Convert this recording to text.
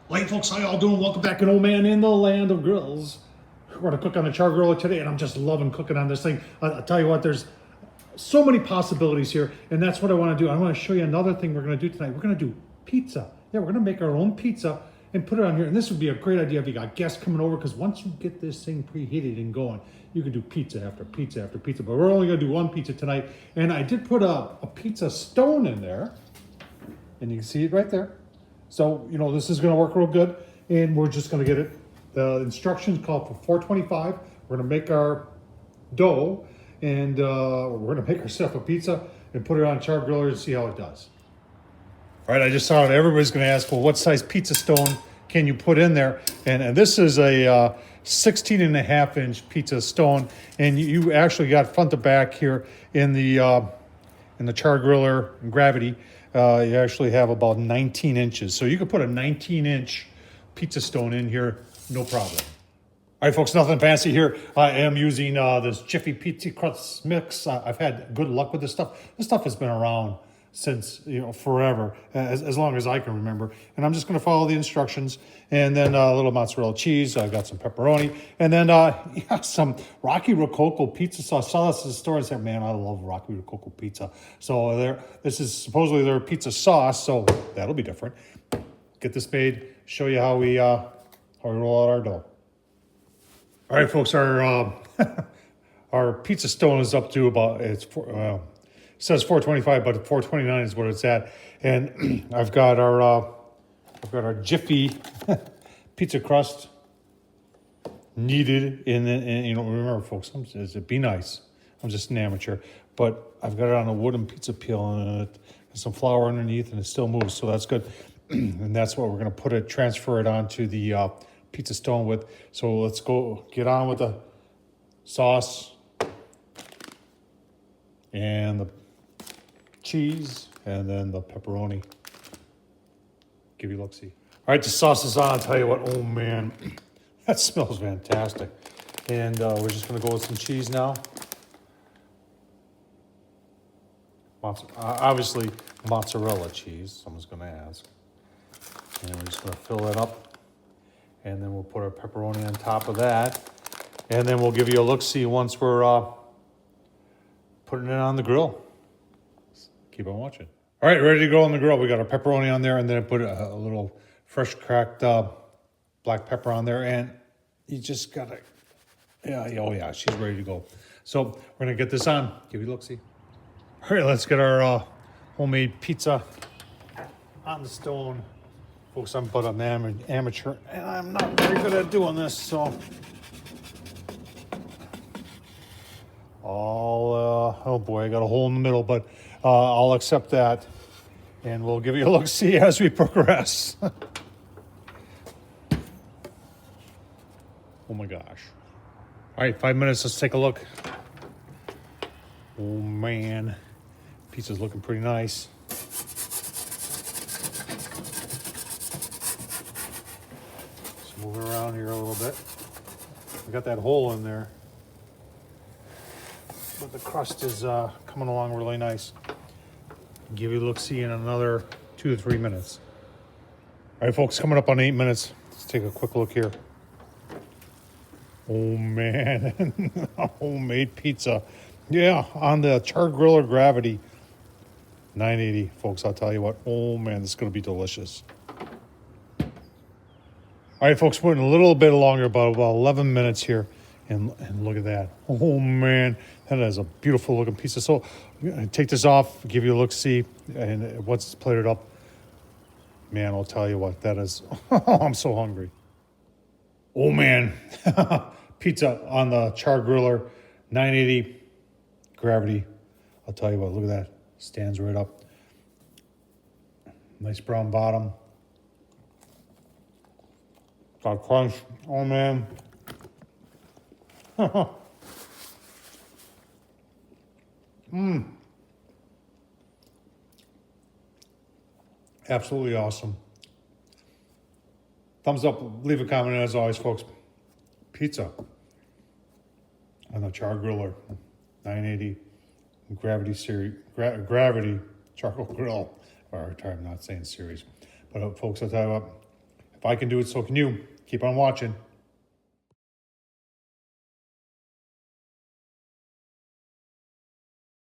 Hey folks, how y'all doing? Welcome back, an old man in the land of grills. We're gonna cook on the Char-Griller today, and I'm just loving cooking on this thing. I'll tell you what, there's so many possibilities here, and that's what I want to do. I want to show you another thing we're going to do tonight. We're going to do pizza. Yeah, we're going to make our own pizza and put it on here. And this would be a great idea if you got guests coming over, because once you get this thing preheated and going, you can do pizza after pizza after pizza. But we're only going to do one pizza tonight. And I did put a pizza stone in there, and you can see it right there. So, you know, this is going to work real good, and we're just going to get it. The instructions call for 425. We're going to make our dough, and we're going to make ourselves a pizza and put it on Char-Griller and see how it does. All right, I just saw it. Everybody's going to ask, well, what size pizza stone can you put in there? And this is a 16 and a half inch pizza stone, and you actually got front to back here in the Char-Griller Gravity. You actually have about 19 inches. So you could put a 19-inch pizza stone in here, no problem. All right, folks, nothing fancy here. I am using this Jiffy Pizza Crust mix. I've had good luck with this stuff. This stuff has been around since, forever, as long as I can remember. And I'm just going to follow the instructions. And then a little mozzarella cheese. I got some pepperoni. And then, some Rocky Rococo pizza sauce. Saw this at the store and said, man, I love Rocky Rococo pizza. So this is supposedly their pizza sauce, so that'll be different. Get this made, show you how we roll out our dough. All right, folks, our our pizza stone is up to about, it says 425, but 429 is what it's at. And I've got our Jiffy pizza crust kneaded in, remember, folks, be nice. I'm just an amateur, but I've got it on a wooden pizza peel and some flour underneath, and it still moves, so that's good. And that's what we're going to transfer it onto the pizza stone with. So let's go get on with the sauce and the cheese and then the pepperoni. Give you a look-see. All right, the sauce is on. I'll tell you what, oh man, that smells fantastic. And we're just going to go with some cheese now. Obviously, mozzarella cheese, someone's going to ask. And we're just going to fill that up. And then we'll put our pepperoni on top of that. And then we'll give you a look-see once we're putting it on the grill. Keep on watching. All right, ready to go on the grill. We got our pepperoni on there, and then I put a little fresh cracked black pepper on there. And you just got to, oh yeah, she's ready to go. So we're going to get this on. Give you a look-see. All right, let's get our homemade pizza on the stone. Folks, I'm but an amateur, and I'm not very good at doing this, so oh boy, I got a hole in the middle, but I'll accept that, and we'll give you a look-see as we progress. Oh my gosh. All right, 5 minutes, let's take a look. Oh man, pizza's looking pretty nice. Move it around here a little bit. We got that hole in there, but the crust is coming along really nice. Give you a look-see in another 2 to 3 minutes. All right, folks, coming up on 8 minutes. Let's take a quick look here. Oh man, homemade pizza. Yeah, on the Char-Griller Gravity 980, folks. I'll tell you what. Oh man, this is going to be delicious. All right, folks, we're in a little bit longer, about 11 minutes here, and look at that. Oh, man, that is a beautiful-looking pizza. So I'm going to take this off, give you a look-see, and once it's plated up, man, I'll tell you what, that is, I'm so hungry. Oh, man, pizza on the Char-Griller 980 Gravity. I'll tell you what, look at that, stands right up. Nice brown bottom. Got crunch. Oh man. Absolutely awesome. Thumbs up, leave a comment as always, folks. Pizza on the Char-Griller 980 Gravity series, Gravity charcoal grill. Or I'm not saying series, but folks, I'll tell you what. If I can do it, so can you. Keep on watching.